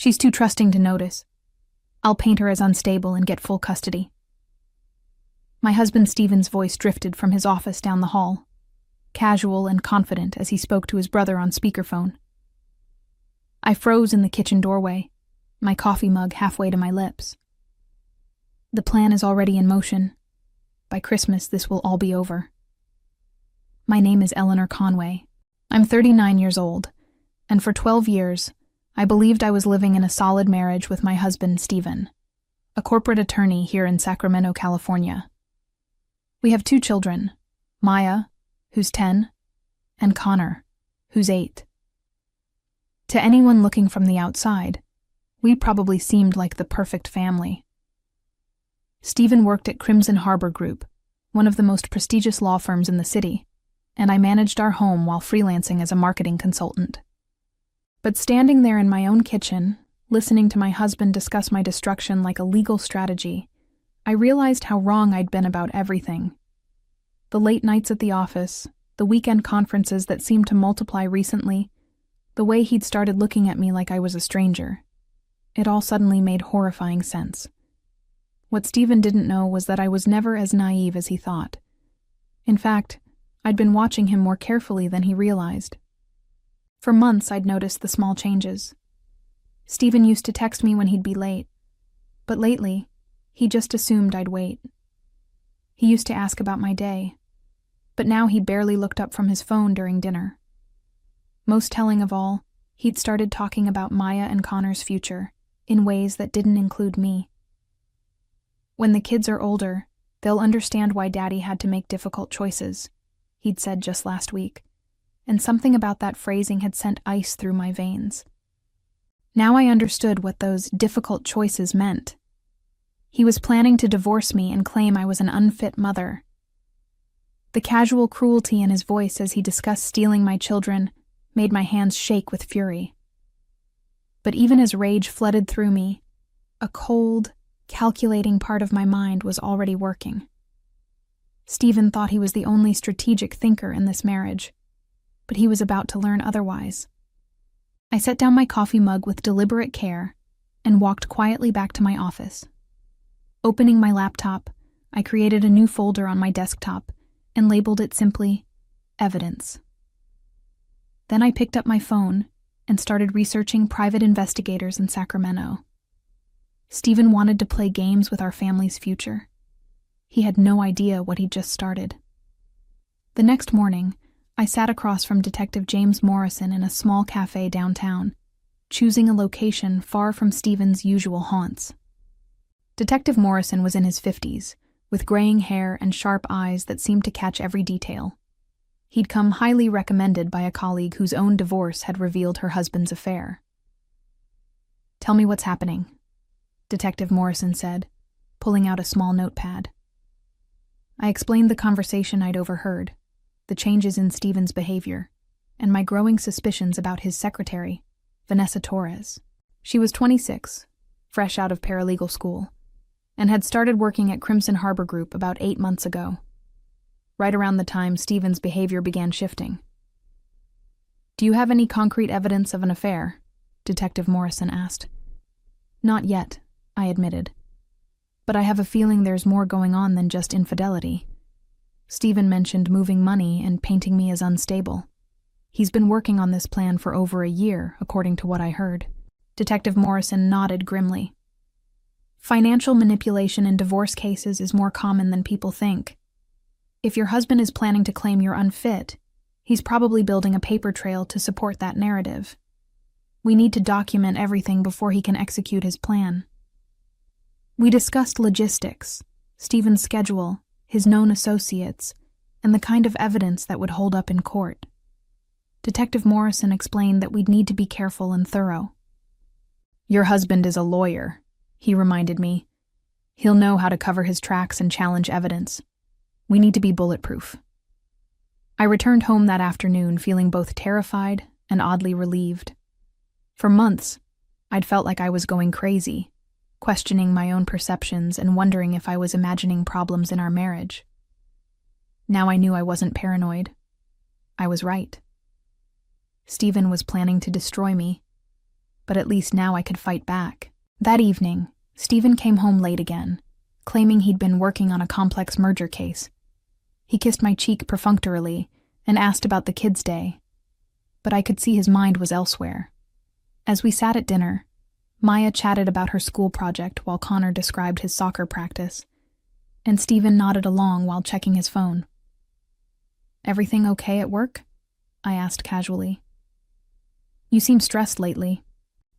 She's too trusting to notice. I'll paint her as unstable and get full custody." My husband Stephen's voice drifted from his office down the hall, casual and confident as he spoke to his brother on speakerphone. I froze in the kitchen doorway, my coffee mug halfway to my lips. "The plan is already in motion. By Christmas, this will all be over." My name is Eleanor Conway. I'm 39 years old, and for 12 years, I believed I was living in a solid marriage with my husband, Stephen, a corporate attorney here in Sacramento, California. We have 2 children, Maya, who's 10, and Connor, who's 8. To anyone looking from the outside, we probably seemed like the perfect family. Stephen worked at Crimson Harbor Group, one of the most prestigious law firms in the city, and I managed our home while freelancing as a marketing consultant. But standing there in my own kitchen, listening to my husband discuss my destruction like a legal strategy, I realized how wrong I'd been about everything. The late nights at the office, the weekend conferences that seemed to multiply recently, the way he'd started looking at me like I was a stranger. It all suddenly made horrifying sense. What Stephen didn't know was that I was never as naive as he thought. In fact, I'd been watching him more carefully than he realized. For months, I'd noticed the small changes. Stephen used to text me when he'd be late, but lately, he just assumed I'd wait. He used to ask about my day, but now he barely looked up from his phone during dinner. Most telling of all, he'd started talking about Maya and Connor's future in ways that didn't include me. "When the kids are older, they'll understand why Daddy had to make difficult choices," he'd said just last week, and something about that phrasing had sent ice through my veins. Now I understood what those difficult choices meant. He was planning to divorce me and claim I was an unfit mother. The casual cruelty in his voice as he discussed stealing my children made my hands shake with fury. But even as rage flooded through me, a cold, calculating part of my mind was already working. Stephen thought he was the only strategic thinker in this marriage, but he was about to learn otherwise. I set down my coffee mug with deliberate care and walked quietly back to my office. Opening my laptop, I created a new folder on my desktop and labeled it simply, Evidence. Then I picked up my phone and started researching private investigators in Sacramento. Stephen wanted to play games with our family's future. He had no idea what he'd just started. The next morning, I sat across from Detective James Morrison in a small cafe downtown, choosing a location far from Stephen's usual haunts. Detective Morrison was in his 50s, with graying hair and sharp eyes that seemed to catch every detail. He'd come highly recommended by a colleague whose own divorce had revealed her husband's affair. "Tell me what's happening," Detective Morrison said, pulling out a small notepad. I explained the conversation I'd overheard, the changes in Stephen's behavior, and my growing suspicions about his secretary, Vanessa Torres. She was 26, fresh out of paralegal school, and had started working at Crimson Harbor Group about 8 months ago, right around the time Stephen's behavior began shifting. "Do you have any concrete evidence of an affair?" Detective Morrison asked. "Not yet," I admitted. "But I have a feeling there's more going on than just infidelity. Stephen mentioned moving money and painting me as unstable. He's been working on this plan for over a year, according to what I heard." Detective Morrison nodded grimly. "Financial manipulation in divorce cases is more common than people think. If your husband is planning to claim you're unfit, he's probably building a paper trail to support that narrative. We need to document everything before he can execute his plan." We discussed logistics, Stephen's schedule, his known associates, and the kind of evidence that would hold up in court. Detective Morrison explained that we'd need to be careful and thorough. "Your husband is a lawyer," he reminded me. "He'll know how to cover his tracks and challenge evidence. We need to be bulletproof." I returned home that afternoon feeling both terrified and oddly relieved. For months, I'd felt like I was going crazy, questioning my own perceptions and wondering if I was imagining problems in our marriage. Now I knew I wasn't paranoid. I was right. Stephen was planning to destroy me, but at least now I could fight back. That evening, Stephen came home late again, claiming he'd been working on a complex murder case. He kissed my cheek perfunctorily and asked about the kids' day, but I could see his mind was elsewhere. As we sat at dinner, Maya chatted about her school project while Connor described his soccer practice, and Stephen nodded along while checking his phone. "Everything okay at work?" I asked casually. "You seem stressed lately."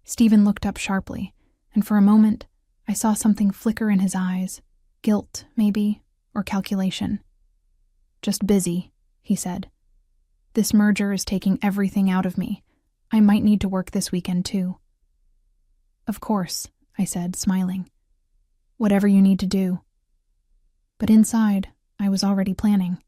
Stephen looked up sharply, and for a moment, I saw something flicker in his eyes. Guilt, maybe, or calculation. "Just busy," he said. "This merger is taking everything out of me. I might need to work this weekend, too." "Of course," I said, smiling. "Whatever you need to do." But inside, I was already planning.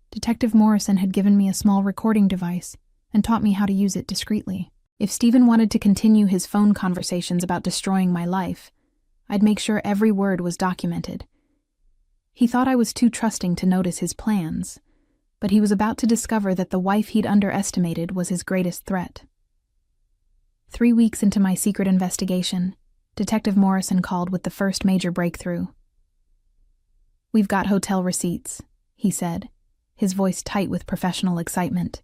Detective Morrison had given me a small recording device and taught me how to use it discreetly. If Stephen wanted to continue his phone conversations about destroying my life, I'd make sure every word was documented. He thought I was too trusting to notice his plans, but he was about to discover that the wife he'd underestimated was his greatest threat. 3 weeks into my secret investigation, Detective Morrison called with the first major breakthrough. "We've got hotel receipts," he said, his voice tight with professional excitement.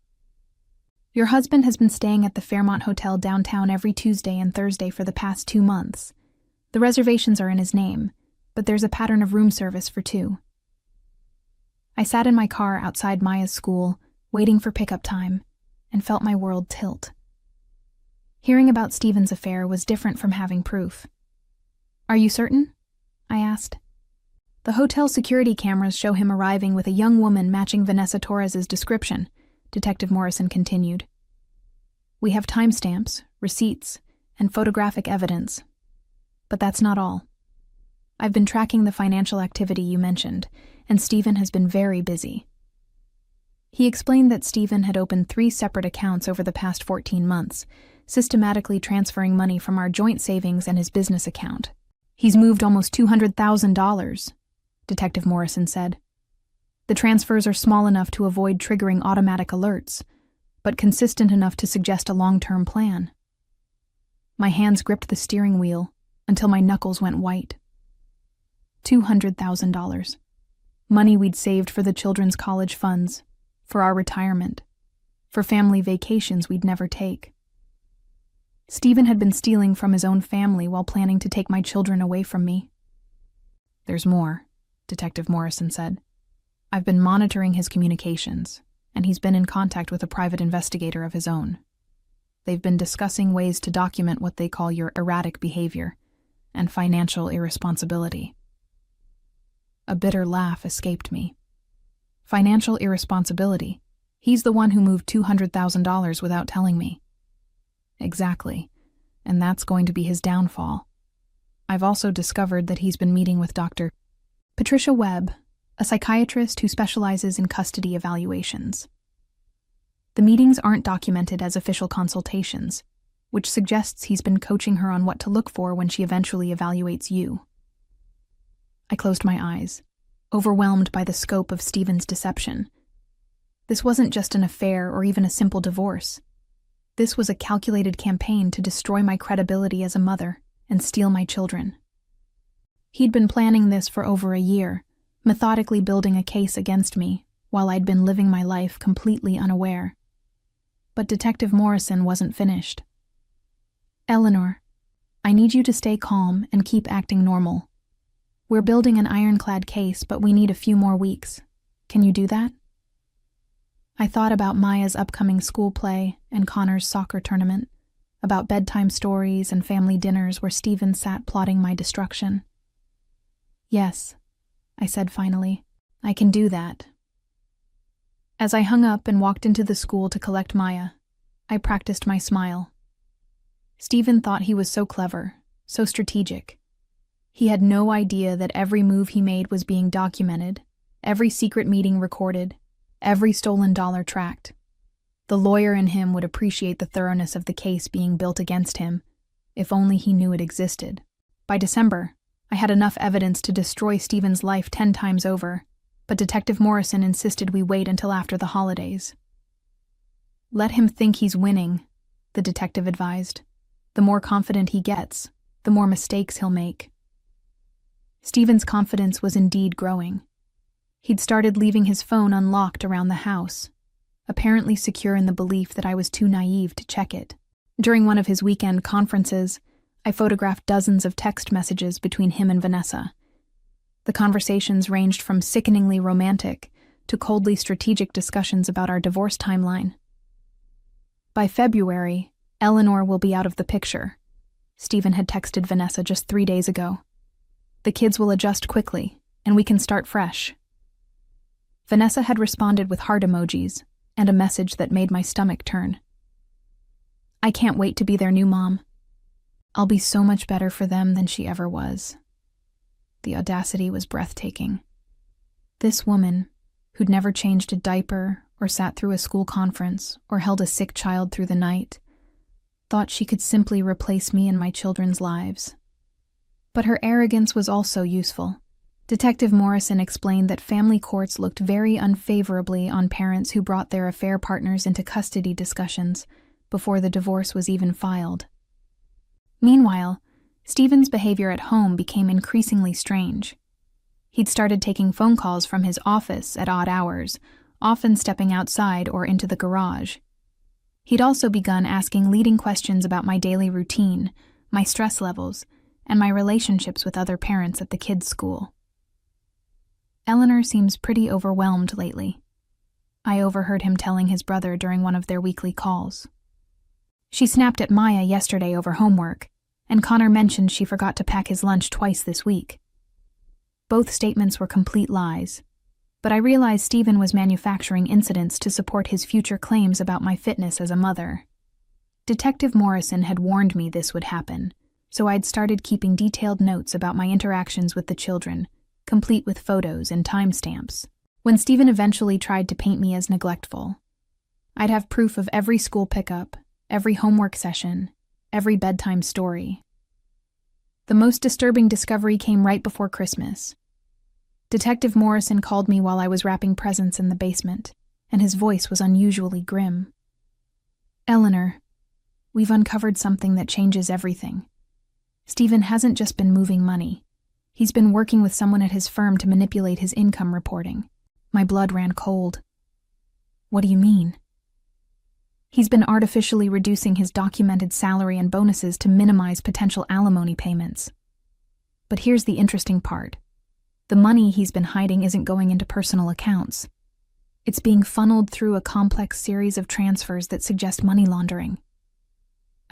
"Your husband has been staying at the Fairmont Hotel downtown every Tuesday and Thursday for the past 2 months. The reservations are in his name, but there's a pattern of room service for 2. I sat in my car outside Maya's school, waiting for pickup time, and felt my world tilt. Hearing about Stephen's affair was different from having proof. "Are you certain?" I asked. "The hotel security cameras show him arriving with a young woman matching Vanessa Torres's description," Detective Morrison continued. "We have timestamps, receipts, and photographic evidence. But that's not all. I've been tracking the financial activity you mentioned, and Stephen has been very busy." He explained that Stephen had opened 3 separate accounts over the past 14 months, systematically transferring money from our joint savings and his business account. "He's moved almost $200,000, Detective Morrison said. "The transfers are small enough to avoid triggering automatic alerts, but consistent enough to suggest a long-term plan." My hands gripped the steering wheel until my knuckles went white. $200,000. Money we'd saved for the children's college funds, for our retirement, for family vacations we'd never take. Stephen had been stealing from his own family while planning to take my children away from me. "There's more," Detective Morrison said. "I've been monitoring his communications, and he's been in contact with a private investigator of his own. They've been discussing ways to document what they call your erratic behavior and financial irresponsibility." A bitter laugh escaped me. Financial irresponsibility? He's the one who moved $200,000 without telling me. Exactly, and that's going to be his downfall. I've also discovered that he's been meeting with Dr. Patricia Webb, a psychiatrist who specializes in custody evaluations. The meetings aren't documented as official consultations, which suggests he's been coaching her on what to look for when she eventually evaluates you. I closed my eyes, overwhelmed by the scope of Stephen's deception. This wasn't just an affair or even a simple divorce. This was a calculated campaign to destroy my credibility as a mother and steal my children. He'd been planning this for over a year, methodically building a case against me, while I'd been living my life completely unaware. But Detective Morrison wasn't finished. "Eleanor, I need you to stay calm and keep acting normal. We're building an ironclad case, but we need a few more weeks. Can you do that?" I thought about Maya's upcoming school play and Connor's soccer tournament, about bedtime stories and family dinners where Stephen sat plotting my destruction. "Yes," I said finally, "I can do that." As I hung up and walked into the school to collect Maya, I practiced my smile. Stephen thought he was so clever, so strategic. He had no idea that every move he made was being documented, every secret meeting recorded, every stolen dollar tracked. The lawyer in him would appreciate the thoroughness of the case being built against him, if only he knew it existed. By December, I had enough evidence to destroy Stephen's life 10 times over, but Detective Morrison insisted we wait until after the holidays. "Let him think he's winning," the detective advised. The more confident he gets, the more mistakes he'll make. Stephen's confidence was indeed growing. He'd started leaving his phone unlocked around the house, apparently secure in the belief that I was too naive to check it. During one of his weekend conferences, I photographed dozens of text messages between him and Vanessa. The conversations ranged from sickeningly romantic to coldly strategic discussions about our divorce timeline. By February, Eleanor will be out of the picture. Stephen had texted Vanessa just 3 days ago. The kids will adjust quickly, and we can start fresh. Vanessa had responded with heart emojis and a message that made my stomach turn. I can't wait to be their new mom. I'll be so much better for them than she ever was. The audacity was breathtaking. This woman, who'd never changed a diaper or sat through a school conference or held a sick child through the night, thought she could simply replace me in my children's lives. But her arrogance was also useful. Detective Morrison explained that family courts looked very unfavorably on parents who brought their affair partners into custody discussions before the divorce was even filed. Meanwhile, Stephen's behavior at home became increasingly strange. He'd started taking phone calls from his office at odd hours, often stepping outside or into the garage. He'd also begun asking leading questions about my daily routine, my stress levels, and my relationships with other parents at the kids' school. Eleanor seems pretty overwhelmed lately. I overheard him telling his brother during one of their weekly calls. She snapped at Maya yesterday over homework, and Connor mentioned she forgot to pack his lunch twice this week. Both statements were complete lies, but I realized Stephen was manufacturing incidents to support his future claims about my fitness as a mother. Detective Morrison had warned me this would happen, so I'd started keeping detailed notes about my interactions with the children, complete with photos and timestamps. When Stephen eventually tried to paint me as neglectful, I'd have proof of every school pickup, every homework session, every bedtime story. The most disturbing discovery came right before Christmas. Detective Morrison called me while I was wrapping presents in the basement, and his voice was unusually grim. Eleanor, we've uncovered something that changes everything. Stephen hasn't just been moving money. He's been working with someone at his firm to manipulate his income reporting. My blood ran cold. What do you mean? He's been artificially reducing his documented salary and bonuses to minimize potential alimony payments. But here's the interesting part. The money he's been hiding isn't going into personal accounts. It's being funneled through a complex series of transfers that suggest money laundering.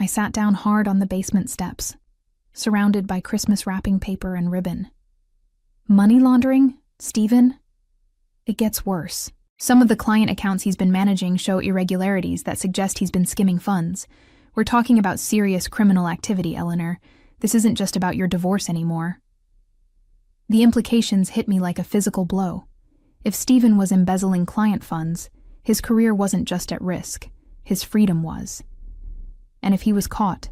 I sat down hard on the basement steps, surrounded by Christmas wrapping paper and ribbon. Money laundering? Stephen? It gets worse. Some of the client accounts he's been managing show irregularities that suggest he's been skimming funds. We're talking about serious criminal activity, Eleanor. This isn't just about your divorce anymore. The implications hit me like a physical blow. If Stephen was embezzling client funds, his career wasn't just at risk, his freedom was. And if he was caught,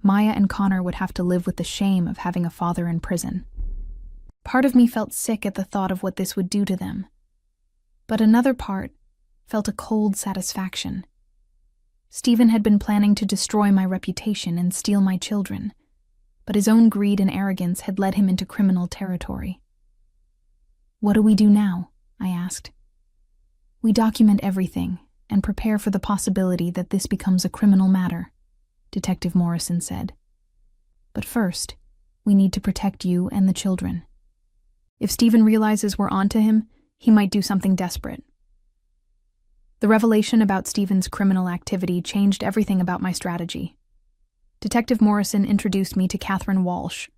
Maya and Connor would have to live with the shame of having a father in prison. Part of me felt sick at the thought of what this would do to them. But another part felt a cold satisfaction. Stephen had been planning to destroy my reputation and steal my children, but his own greed and arrogance had led him into criminal territory. What do we do now? I asked. We document everything and prepare for the possibility that this becomes a criminal matter, Detective Morrison said. But first, we need to protect you and the children. If Stephen realizes we're onto him, he might do something desperate. The revelation about Stephen's criminal activity changed everything about my strategy. Detective Morrison introduced me to Catherine Walsh,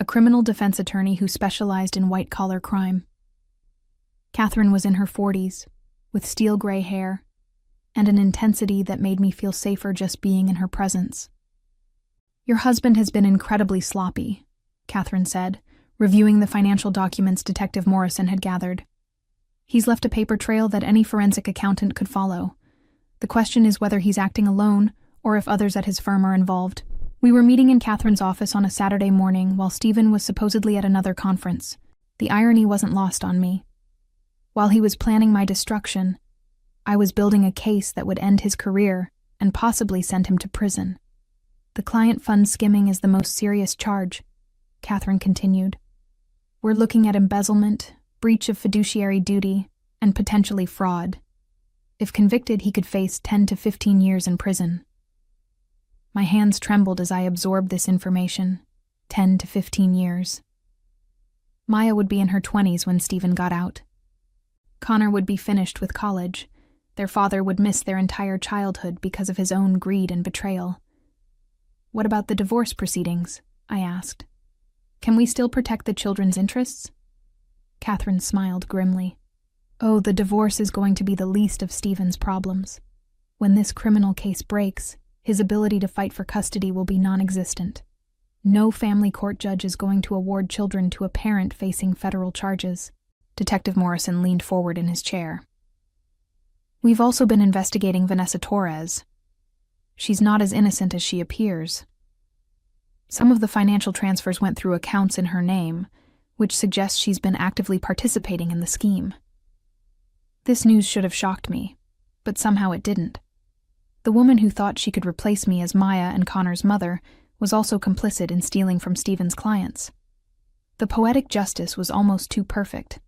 a criminal defense attorney who specialized in white-collar crime. Catherine was in her 40s, with steel-gray hair, and an intensity that made me feel safer just being in her presence. Your husband has been incredibly sloppy, Catherine said, reviewing the financial documents Detective Morrison had gathered. He's left a paper trail that any forensic accountant could follow. The question is whether he's acting alone or if others at his firm are involved. We were meeting in Catherine's office on a Saturday morning while Stephen was supposedly at another conference. The irony wasn't lost on me. While he was planning my destruction, I was building a case that would end his career and possibly send him to prison. The client fund skimming is the most serious charge, Catherine continued. We're looking at embezzlement, breach of fiduciary duty, and potentially fraud. If convicted, he could face 10 to 15 years in prison. My hands trembled as I absorbed this information. 10 to 15 years. Maya would be in her 20s when Stephen got out. Connor would be finished with college. Their father would miss their entire childhood because of his own greed and betrayal. What about the divorce proceedings? I asked. Can we still protect the children's interests? Catherine smiled grimly. Oh, the divorce is going to be the least of Stephen's problems. When this criminal case breaks, his ability to fight for custody will be non-existent. No family court judge is going to award children to a parent facing federal charges. Detective Morrison leaned forward in his chair. We've also been investigating Vanessa Torres. She's not as innocent as she appears. Some of the financial transfers went through accounts in her name, which suggests she's been actively participating in the scheme. This news should have shocked me, but somehow it didn't. The woman who thought she could replace me as Maya and Connor's mother was also complicit in stealing from Stephen's clients. The poetic justice was almost too perfect.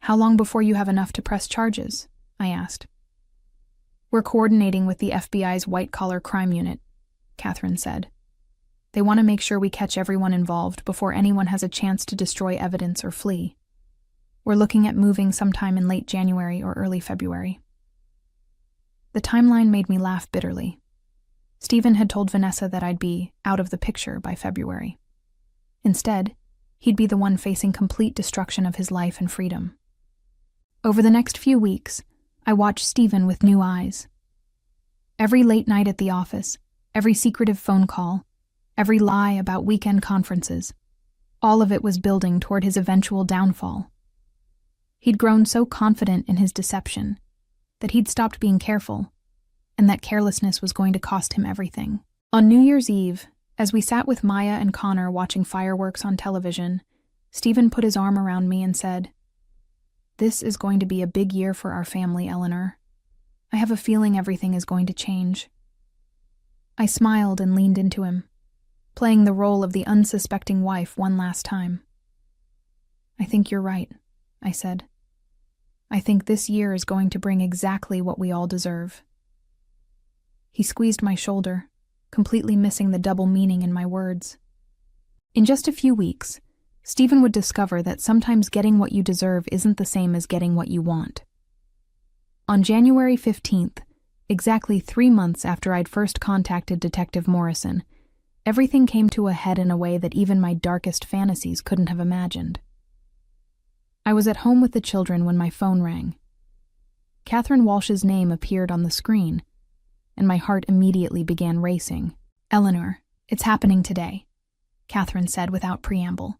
How long before you have enough to press charges? I asked. We're coordinating with the FBI's white-collar crime unit, Catherine said. They want to make sure we catch everyone involved before anyone has a chance to destroy evidence or flee. We're looking at moving sometime in late January or early February. The timeline made me laugh bitterly. Stephen had told Vanessa that I'd be out of the picture by February. Instead, he'd be the one facing complete destruction of his life and freedom. Over the next few weeks, I watched Stephen with new eyes. Every late night at the office, every secretive phone call, every lie about weekend conferences, all of it was building toward his eventual downfall. He'd grown so confident in his deception that he'd stopped being careful, and that carelessness was going to cost him everything. On New Year's Eve, as we sat with Maya and Connor watching fireworks on television, Stephen put his arm around me and said, "This is going to be a big year for our family, Eleanor. I have a feeling everything is going to change." I smiled and leaned into him, playing the role of the unsuspecting wife one last time. "I think you're right," I said. "I think this year is going to bring exactly what we all deserve." He squeezed my shoulder, completely missing the double meaning in my words. In just a few weeks, Stephen would discover that sometimes getting what you deserve isn't the same as getting what you want. On January 15th, exactly 3 months after I'd first contacted Detective Morrison, everything came to a head in a way that even my darkest fantasies couldn't have imagined. I was at home with the children when my phone rang. Catherine Walsh's name appeared on the screen, and my heart immediately began racing. "Eleanor, it's happening today," Catherine said without preamble.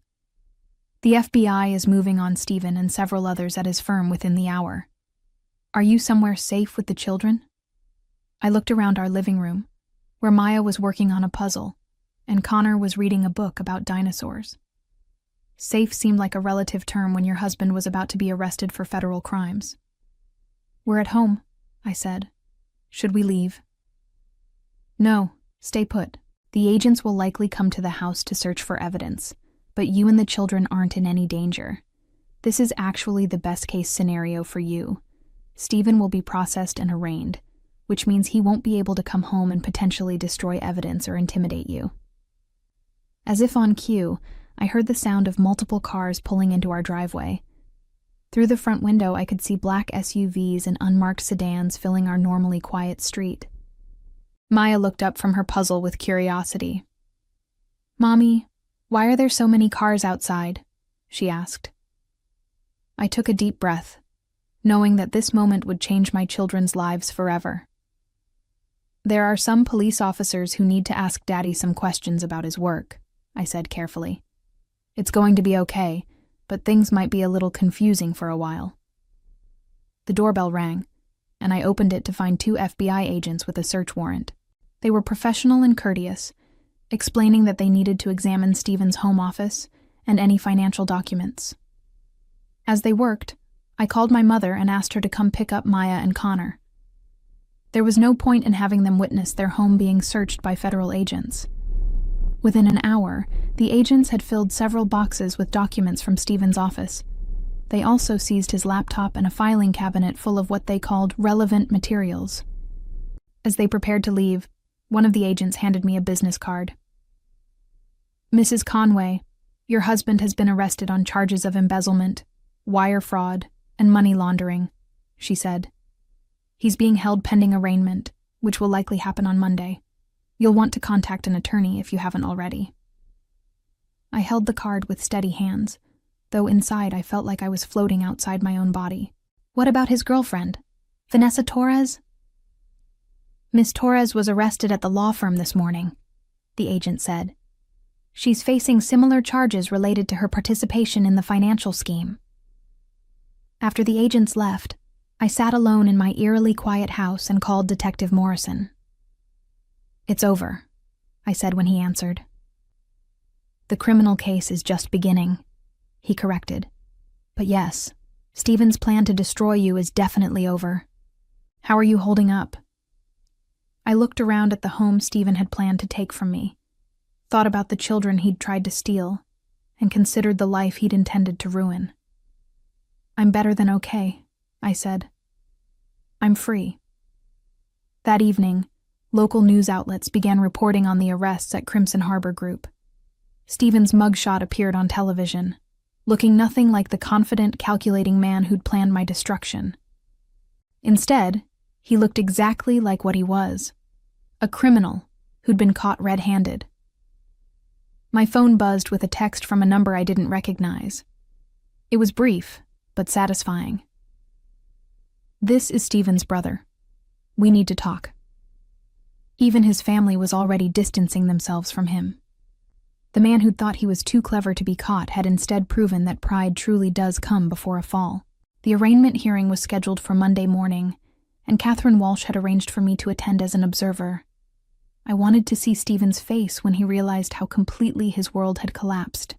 "The FBI is moving on Stephen and several others at his firm within the hour. Are you somewhere safe with the children?" I looked around our living room, where Maya was working on a puzzle, and Connor was reading a book about dinosaurs. Safe seemed like a relative term when your husband was about to be arrested for federal crimes. "We're at home," I said. "Should we leave?" "No, stay put. The agents will likely come to the house to search for evidence, but you and the children aren't in any danger. This is actually the best-case scenario for you. Stephen will be processed and arraigned, which means he won't be able to come home and potentially destroy evidence or intimidate you." As if on cue, I heard the sound of multiple cars pulling into our driveway. Through the front window, I could see black SUVs and unmarked sedans filling our normally quiet street. Maya looked up from her puzzle with curiosity. "Mommy, why are there so many cars outside?" she asked. I took a deep breath, knowing that this moment would change my children's lives forever. "There are some police officers who need to ask Daddy some questions about his work," I said carefully. "It's going to be okay, but things might be a little confusing for a while." The doorbell rang, and I opened it to find 2 FBI agents with a search warrant. They were professional and courteous, explaining that they needed to examine Stephen's home office and any financial documents. As they worked, I called my mother and asked her to come pick up Maya and Connor. There was no point in having them witness their home being searched by federal agents. Within an hour, the agents had filled several boxes with documents from Stephen's office. They also seized his laptop and a filing cabinet full of what they called relevant materials. As they prepared to leave, one of the agents handed me a business card. "Mrs. Conway, your husband has been arrested on charges of embezzlement, wire fraud, and money laundering," she said. "He's being held pending arraignment, which will likely happen on Monday. You'll want to contact an attorney if you haven't already." I held the card with steady hands, though inside I felt like I was floating outside my own body. "What about his girlfriend, Vanessa Torres?" "Miss Torres was arrested at the law firm this morning," the agent said. "She's facing similar charges related to her participation in the financial scheme." After the agents left, I sat alone in my eerily quiet house and called Detective Morrison. "It's over," I said when he answered. "The criminal case is just beginning," he corrected. "But yes, Stephen's plan to destroy you is definitely over. How are you holding up?" I looked around at the home Stephen had planned to take from me, thought about the children he'd tried to steal, and considered the life he'd intended to ruin. "I'm better than okay," I said. "I'm free." That evening, local news outlets began reporting on the arrests at Crimson Harbor Group. Stephen's mugshot appeared on television, looking nothing like the confident, calculating man who'd planned my destruction. Instead, he looked exactly like what he was, a criminal who'd been caught red-handed. My phone buzzed with a text from a number I didn't recognize. It was brief, but satisfying. "This is Stephen's brother. We need to talk." Even his family was already distancing themselves from him. The man who'd thought he was too clever to be caught had instead proven that pride truly does come before a fall. The arraignment hearing was scheduled for Monday morning, and Catherine Walsh had arranged for me to attend as an observer. I wanted to see Stephen's face when he realized how completely his world had collapsed.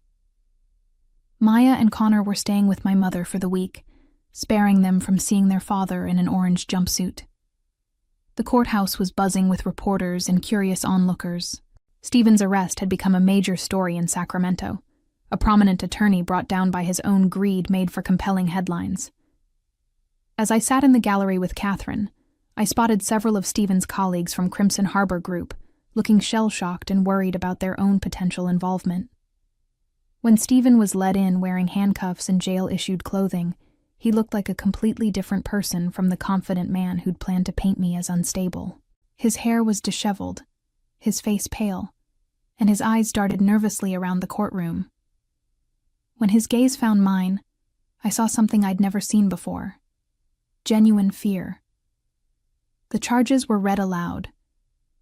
Maya and Connor were staying with my mother for the week, sparing them from seeing their father in an orange jumpsuit. The courthouse was buzzing with reporters and curious onlookers. Stephen's arrest had become a major story in Sacramento. A prominent attorney brought down by his own greed made for compelling headlines. As I sat in the gallery with Catherine, I spotted several of Stephen's colleagues from Crimson Harbor Group, looking shell-shocked and worried about their own potential involvement. When Stephen was led in wearing handcuffs and jail-issued clothing, he looked like a completely different person from the confident man who'd planned to paint me as unstable. His hair was disheveled, his face pale, and his eyes darted nervously around the courtroom. When his gaze found mine, I saw something I'd never seen before: genuine fear. The charges were read aloud: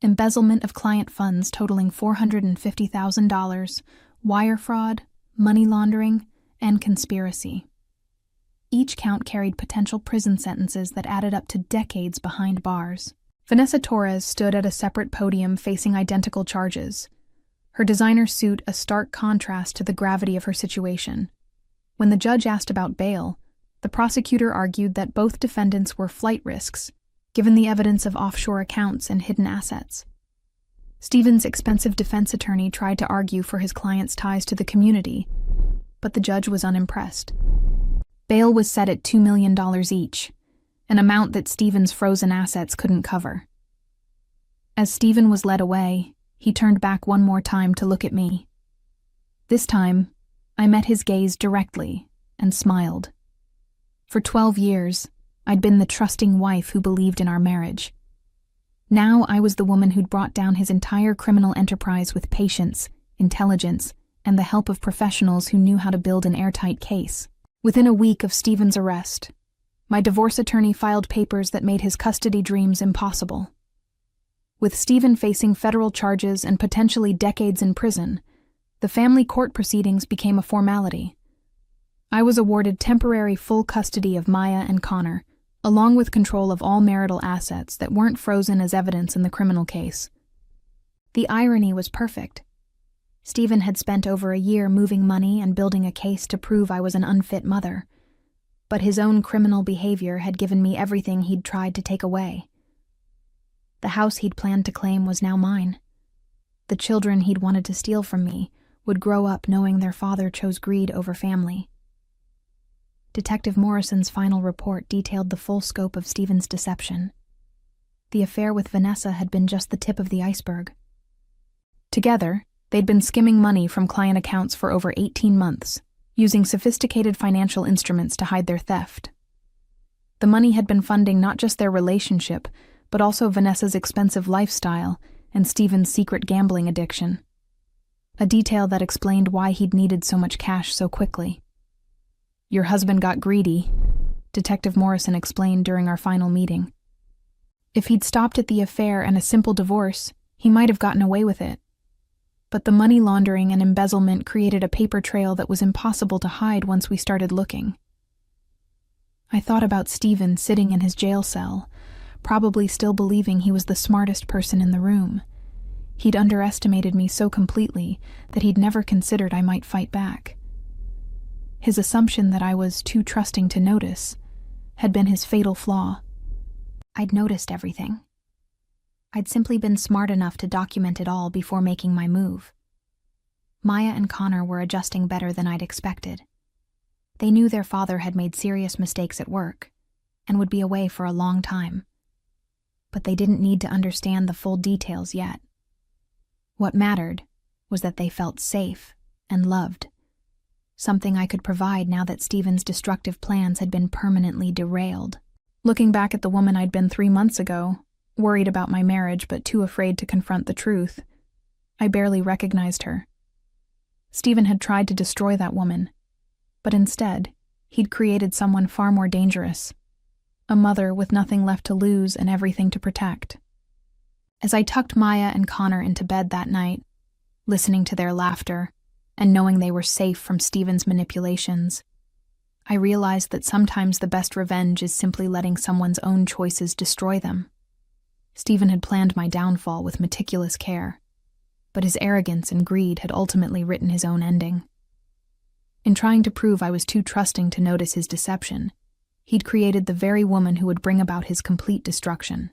embezzlement of client funds totaling $450,000, wire fraud, money laundering, and conspiracy. Each count carried potential prison sentences that added up to decades behind bars. Vanessa Torres stood at a separate podium facing identical charges, her designer suit a stark contrast to the gravity of her situation. When the judge asked about bail, the prosecutor argued that both defendants were flight risks, given the evidence of offshore accounts and hidden assets. Stephen's expensive defense attorney tried to argue for his client's ties to the community, but the judge was unimpressed. Bail was set at $2 million each, an amount that Stephen's frozen assets couldn't cover. As Stephen was led away, he turned back one more time to look at me. This time, I met his gaze directly and smiled. For 12 years, I'd been the trusting wife who believed in our marriage. Now I was the woman who'd brought down his entire criminal enterprise with patience, intelligence, and the help of professionals who knew how to build an airtight case. Within a week of Stephen's arrest, my divorce attorney filed papers that made his custody dreams impossible. With Stephen facing federal charges and potentially decades in prison, the family court proceedings became a formality. I was awarded temporary full custody of Maya and Connor, along with control of all marital assets that weren't frozen as evidence in the criminal case. The irony was perfect. Stephen had spent over a year moving money and building a case to prove I was an unfit mother, but his own criminal behavior had given me everything he'd tried to take away. The house he'd planned to claim was now mine. The children he'd wanted to steal from me would grow up knowing their father chose greed over family. Detective Morrison's final report detailed the full scope of Stephen's deception. The affair with Vanessa had been just the tip of the iceberg. Together, they'd been skimming money from client accounts for over 18 months, using sophisticated financial instruments to hide their theft. The money had been funding not just their relationship, but also Vanessa's expensive lifestyle and Stephen's secret gambling addiction. A detail that explained why he'd needed so much cash so quickly. "Your husband got greedy," Detective Morrison explained during our final meeting. "If he'd stopped at the affair and a simple divorce, he might have gotten away with it. But the money laundering and embezzlement created a paper trail that was impossible to hide once we started looking." I thought about Stephen sitting in his jail cell, probably still believing he was the smartest person in the room. He'd underestimated me so completely that he'd never considered I might fight back. His assumption that I was too trusting to notice had been his fatal flaw. I'd noticed everything. I'd simply been smart enough to document it all before making my move. Maya and Connor were adjusting better than I'd expected. They knew their father had made serious mistakes at work and would be away for a long time. But they didn't need to understand the full details yet. What mattered was that they felt safe and loved, something I could provide now that Stephen's destructive plans had been permanently derailed. Looking back at the woman I'd been 3 months ago, worried about my marriage but too afraid to confront the truth, I barely recognized her. Stephen had tried to destroy that woman, but instead, he'd created someone far more dangerous, a mother with nothing left to lose and everything to protect. As I tucked Maya and Connor into bed that night, listening to their laughter and knowing they were safe from Stephen's manipulations, I realized that sometimes the best revenge is simply letting someone's own choices destroy them. Stephen had planned my downfall with meticulous care, but his arrogance and greed had ultimately written his own ending. In trying to prove I was too trusting to notice his deception, he'd created the very woman who would bring about his complete destruction.